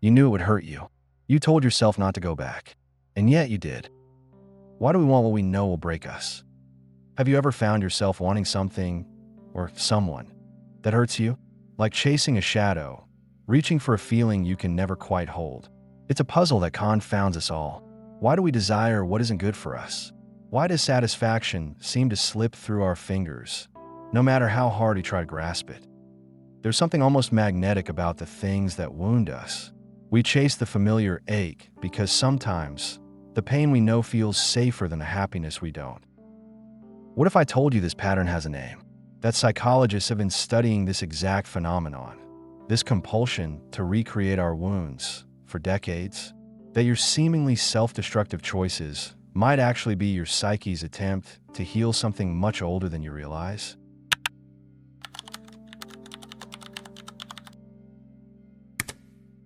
You knew it would hurt you. You told yourself not to go back. And yet you did. Why do we want what we know will break us? Have you ever found yourself wanting something or someone that hurts you? Like chasing a shadow, reaching for a feeling you can never quite hold. It's a puzzle that confounds us all. Why do we desire what isn't good for us? Why does satisfaction seem to slip through our fingers, no matter how hard we try to grasp it? There's something almost magnetic about the things that wound us. We chase the familiar ache because sometimes the pain we know feels safer than the happiness we don't. What if I told you this pattern has a name? That psychologists have been studying this exact phenomenon, this compulsion to recreate our wounds for decades, that your seemingly self-destructive choices might actually be your psyche's attempt to heal something much older than you realize?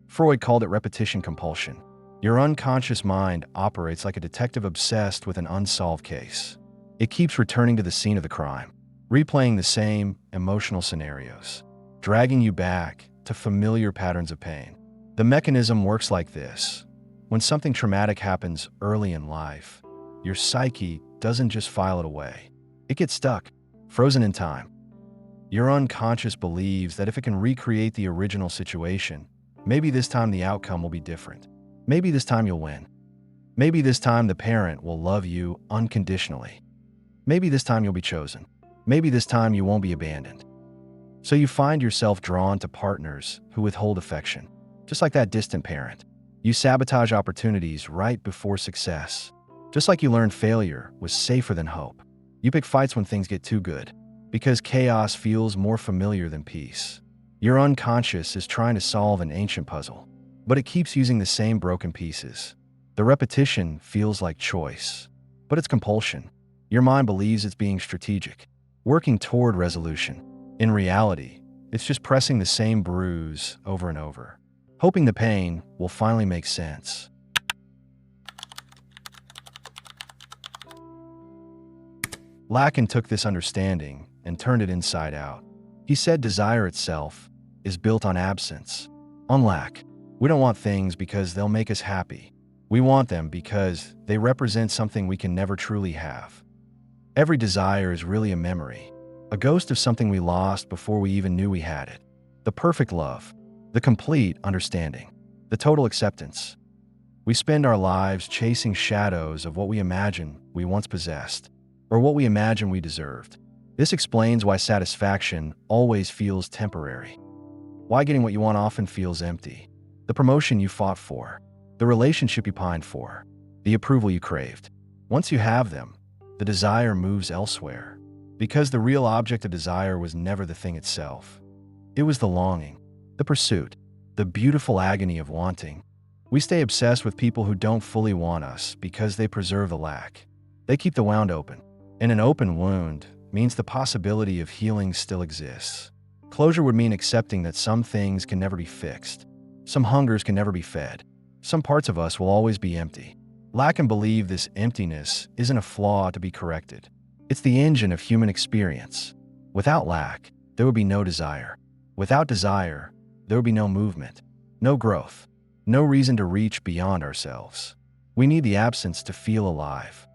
Freud called it repetition compulsion. Your unconscious mind operates like a detective obsessed with an unsolved case. It keeps returning to the scene of the crime, replaying the same emotional scenarios, dragging you back to familiar patterns of pain. The mechanism works like this. When something traumatic happens early in life, your psyche doesn't just file it away. It gets stuck, frozen in time. Your unconscious believes that if it can recreate the original situation, maybe this time the outcome will be different. Maybe this time you'll win. Maybe this time the parent will love you unconditionally. Maybe this time you'll be chosen. Maybe this time you won't be abandoned. So you find yourself drawn to partners who withhold affection. Just like that distant parent. You sabotage opportunities right before success. Just like you learned failure was safer than hope. You pick fights when things get too good, because chaos feels more familiar than peace. Your unconscious is trying to solve an ancient puzzle, but it keeps using the same broken pieces. The repetition feels like choice, but it's compulsion. Your mind believes it's being strategic, working toward resolution. In reality, it's just pressing the same bruise over and over, hoping the pain will finally make sense. Lacan took this understanding and turned it inside out. He said desire itself is built on absence, on lack. We don't want things because they'll make us happy. We want them because they represent something we can never truly have. Every desire is really a memory, a ghost of something we lost before we even knew we had it. The perfect love, the complete understanding, the total acceptance. We spend our lives chasing shadows of what we imagine we once possessed, or what we imagine we deserved. This explains why satisfaction always feels temporary. Why getting what you want often feels empty. The promotion you fought for, the relationship you pined for, the approval you craved. Once you have them, the desire moves elsewhere. Because the real object of desire was never the thing itself. It was the longing, the pursuit, the beautiful agony of wanting. We stay obsessed with people who don't fully want us because they preserve the lack. They keep the wound open. And an open wound means the possibility of healing still exists. Closure would mean accepting that some things can never be fixed. Some hungers can never be fed. Some parts of us will always be empty. Lacan believed this emptiness isn't a flaw to be corrected. It's the engine of human experience. Without lack, there would be no desire. Without desire, there would be no movement, no growth, no reason to reach beyond ourselves. We need the absence to feel alive.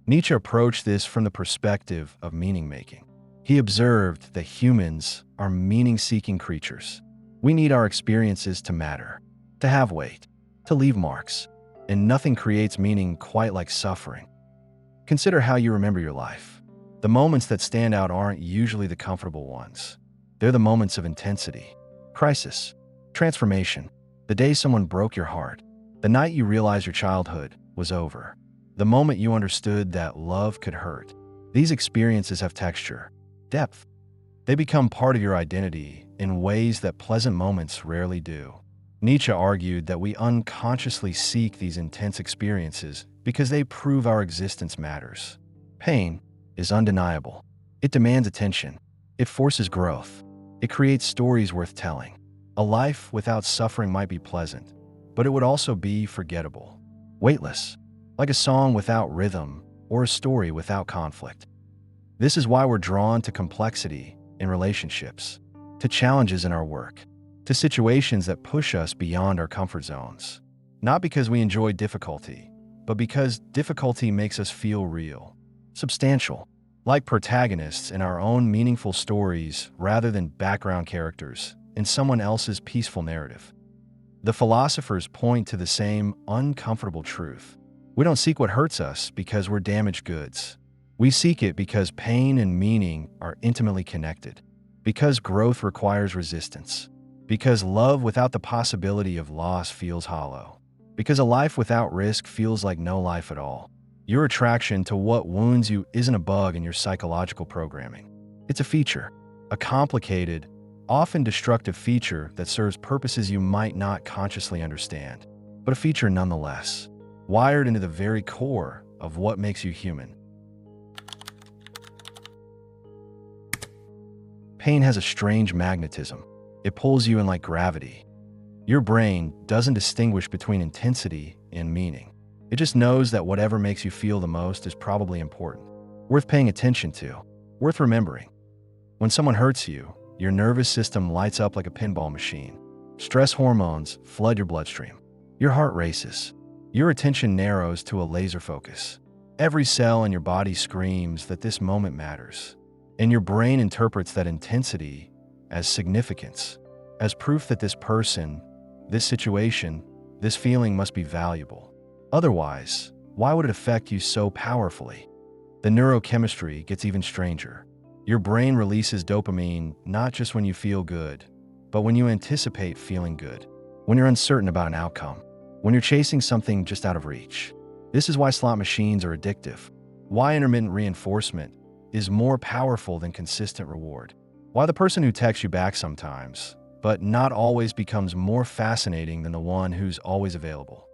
Nietzsche approached this from the perspective of meaning-making. He observed that humans are meaning-seeking creatures. We need our experiences to matter, to have weight, to leave marks, and nothing creates meaning quite like suffering. Consider how you remember your life. The moments that stand out aren't usually the comfortable ones. They're the moments of intensity, crisis, transformation, the day someone broke your heart, the night you realized your childhood was over, the moment you understood that love could hurt. These experiences have texture, depth. They become part of your identity in ways that pleasant moments rarely do. Nietzsche argued that we unconsciously seek these intense experiences because they prove our existence matters. Pain is undeniable. It demands attention. It forces growth. It creates stories worth telling. A life without suffering might be pleasant, but it would also be forgettable, weightless, like a song without rhythm or a story without conflict. This is why we're drawn to complexity in relationships, to challenges in our work, to situations that push us beyond our comfort zones. Not because we enjoy difficulty, but because difficulty makes us feel real, substantial, like protagonists in our own meaningful stories rather than background characters in someone else's peaceful narrative. The philosophers point to the same uncomfortable truth. We don't seek what hurts us because we're damaged goods. We seek it because pain and meaning are intimately connected, because growth requires resistance, because love without the possibility of loss feels hollow, because a life without risk feels like no life at all. Your attraction to what wounds you isn't a bug in your psychological programming. It's a feature, a complicated, often destructive feature that serves purposes you might not consciously understand, but a feature nonetheless, wired into the very core of what makes you human. Pain has a strange magnetism. It pulls you in like gravity. Your brain doesn't distinguish between intensity and meaning. It just knows that whatever makes you feel the most is probably important, worth paying attention to, worth remembering. When someone hurts you, your nervous system lights up like a pinball machine. Stress hormones flood your bloodstream. Your heart races. Your attention narrows to a laser focus. Every cell in your body screams that this moment matters. And your brain interprets that intensity as significance, as proof that this person, this situation, this feeling must be valuable. Otherwise, why would it affect you so powerfully? The neurochemistry gets even stranger. Your brain releases dopamine not just when you feel good, but when you anticipate feeling good, when you're uncertain about an outcome, when you're chasing something just out of reach. This is why slot machines are addictive, why intermittent reinforcement is more powerful than consistent reward, why the person who texts you back sometimes, but not always, becomes more fascinating than the one who's always available.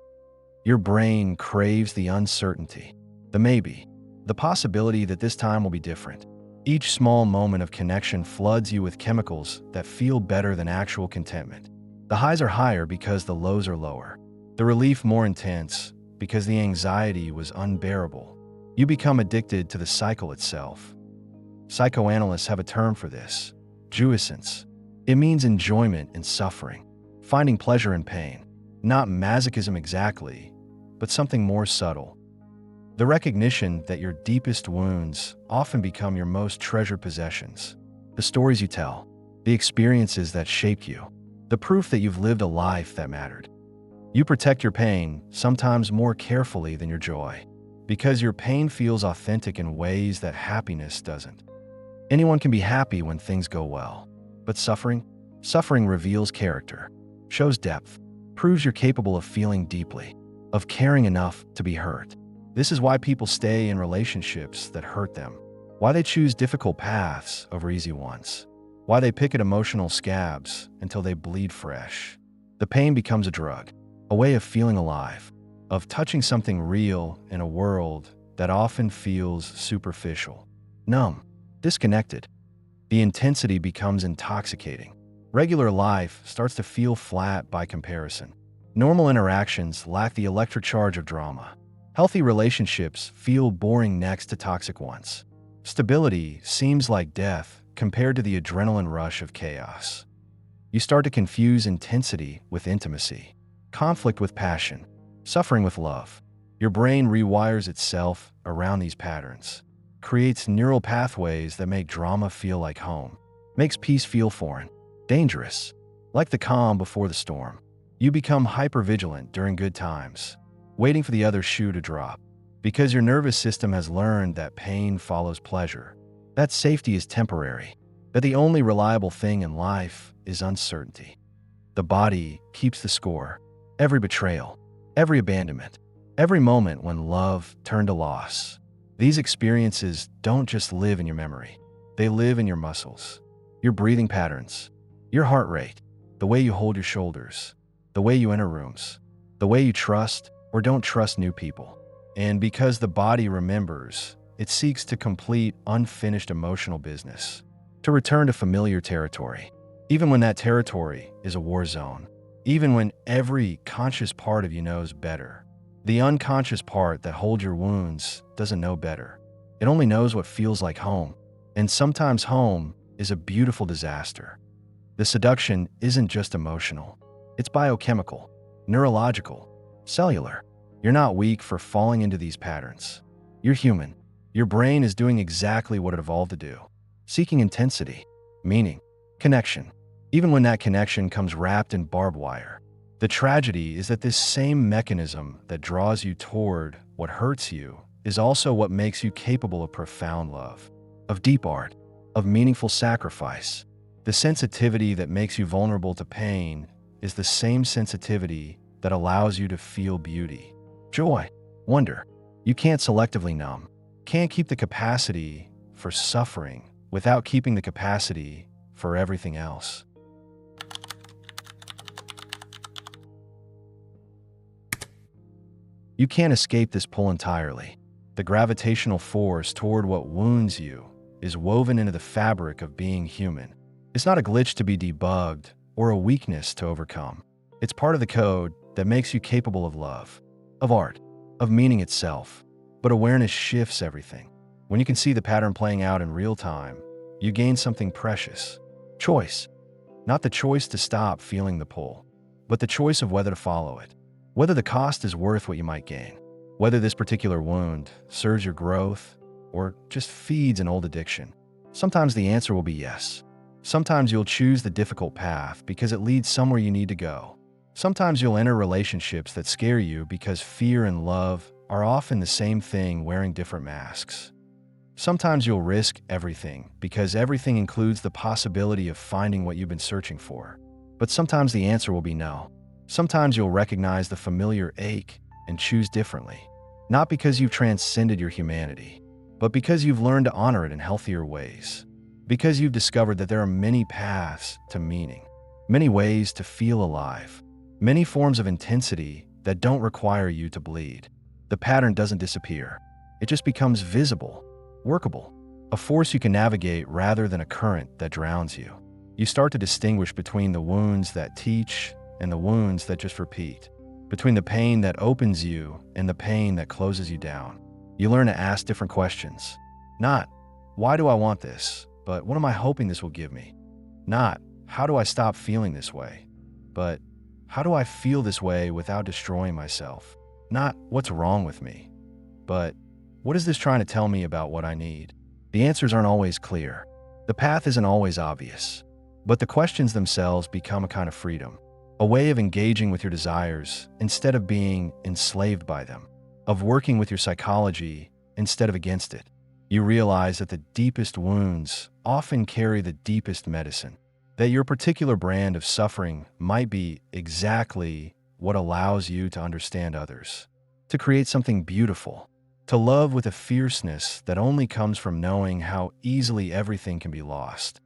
Your brain craves the uncertainty, the maybe, the possibility that this time will be different. Each small moment of connection floods you with chemicals that feel better than actual contentment. The highs are higher because the lows are lower. The relief more intense because the anxiety was unbearable. You become addicted to the cycle itself. Psychoanalysts have a term for this: jouissance. It means enjoyment in suffering, finding pleasure in pain. Not masochism exactly, but something more subtle. The recognition that your deepest wounds often become your most treasured possessions. The stories you tell, the experiences that shaped you, the proof that you've lived a life that mattered. You protect your pain, sometimes more carefully than your joy, because your pain feels authentic in ways that happiness doesn't. Anyone can be happy when things go well, but suffering reveals character, shows depth, proves you're capable of feeling deeply, of caring enough to be hurt. This is why people stay in relationships that hurt them, why they choose difficult paths over easy ones, why they pick at emotional scabs until they bleed fresh. The pain becomes a drug, a way of feeling alive, of touching something real in a world that often feels superficial, numb, disconnected. The intensity becomes intoxicating. Regular life starts to feel flat by comparison. Normal interactions lack the electric charge of drama. Healthy relationships feel boring next to toxic ones. Stability seems like death compared to the adrenaline rush of chaos. You start to confuse intensity with intimacy, conflict with passion, suffering with love. Your brain rewires itself around these patterns, creates neural pathways that make drama feel like home, makes peace feel foreign, dangerous, like the calm before the storm. You become hypervigilant during good times, waiting for the other shoe to drop, because your nervous system has learned that pain follows pleasure, that safety is temporary, that the only reliable thing in life is uncertainty. The body keeps the score. Every betrayal, every abandonment, every moment when love turned to loss. These experiences don't just live in your memory. They live in your muscles, your breathing patterns, your heart rate, the way you hold your shoulders, the way you enter rooms, the way you trust or don't trust new people. And because the body remembers, it seeks to complete unfinished emotional business, to return to familiar territory, even when that territory is a war zone, even when every conscious part of you knows better. The unconscious part that holds your wounds doesn't know better. It only knows what feels like home. And sometimes home is a beautiful disaster. The seduction isn't just emotional. It's biochemical, neurological, cellular. You're not weak for falling into these patterns. You're human. Your brain is doing exactly what it evolved to do, seeking intensity, meaning, connection, even when that connection comes wrapped in barbed wire. The tragedy is that this same mechanism that draws you toward what hurts you is also what makes you capable of profound love, of deep art, of meaningful sacrifice. The sensitivity that makes you vulnerable to pain is the same sensitivity that allows you to feel beauty, joy, wonder. You can't selectively numb, can't keep the capacity for suffering without keeping the capacity for everything else. You can't escape this pull entirely. The gravitational force toward what wounds you is woven into the fabric of being human. It's not a glitch to be debugged or a weakness to overcome. It's part of the code that makes you capable of love, of art, of meaning itself. But awareness shifts everything. When you can see the pattern playing out in real time, you gain something precious. Choice. Not the choice to stop feeling the pull, but the choice of whether to follow it. Whether the cost is worth what you might gain. Whether this particular wound serves your growth or just feeds an old addiction. Sometimes the answer will be yes. Sometimes you'll choose the difficult path because it leads somewhere you need to go. Sometimes you'll enter relationships that scare you because fear and love are often the same thing wearing different masks. Sometimes you'll risk everything because everything includes the possibility of finding what you've been searching for. But sometimes the answer will be no. Sometimes you'll recognize the familiar ache and choose differently. Not because you've transcended your humanity, but because you've learned to honor it in healthier ways. Because you've discovered that there are many paths to meaning, many ways to feel alive, many forms of intensity that don't require you to bleed. The pattern doesn't disappear. It just becomes visible, workable, a force you can navigate rather than a current that drowns you. You start to distinguish between the wounds that teach and the wounds that just repeat, between the pain that opens you and the pain that closes you down. You learn to ask different questions. Not, why do I want this? But what am I hoping this will give me? Not, how do I stop feeling this way? But, how do I feel this way without destroying myself? Not, what's wrong with me? But, what is this trying to tell me about what I need? The answers aren't always clear. The path isn't always obvious. But the questions themselves become a kind of freedom, a way of engaging with your desires instead of being enslaved by them, of working with your psychology instead of against it. You realize that the deepest wounds often carry the deepest medicine, that your particular brand of suffering might be exactly what allows you to understand others, to create something beautiful, to love with a fierceness that only comes from knowing how easily everything can be lost.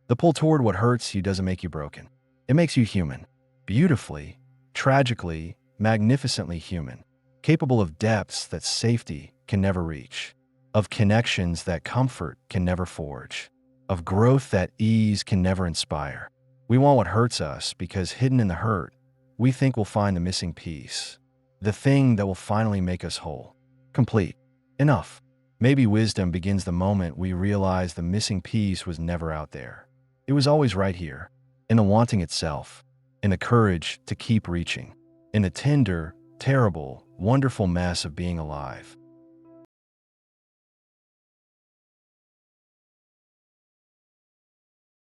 The pull toward what hurts you doesn't make you broken. It makes you human, beautifully, tragically, magnificently human, capable of depths that safety can never reach, of connections that comfort can never forge, of growth that ease can never inspire. We want what hurts us because hidden in the hurt, we think we'll find the missing piece, the thing that will finally make us whole, complete, enough. Maybe wisdom begins the moment we realize the missing piece was never out there. It was always right here, in the wanting itself, in the courage to keep reaching, in the tender, terrible, wonderful mess of being alive.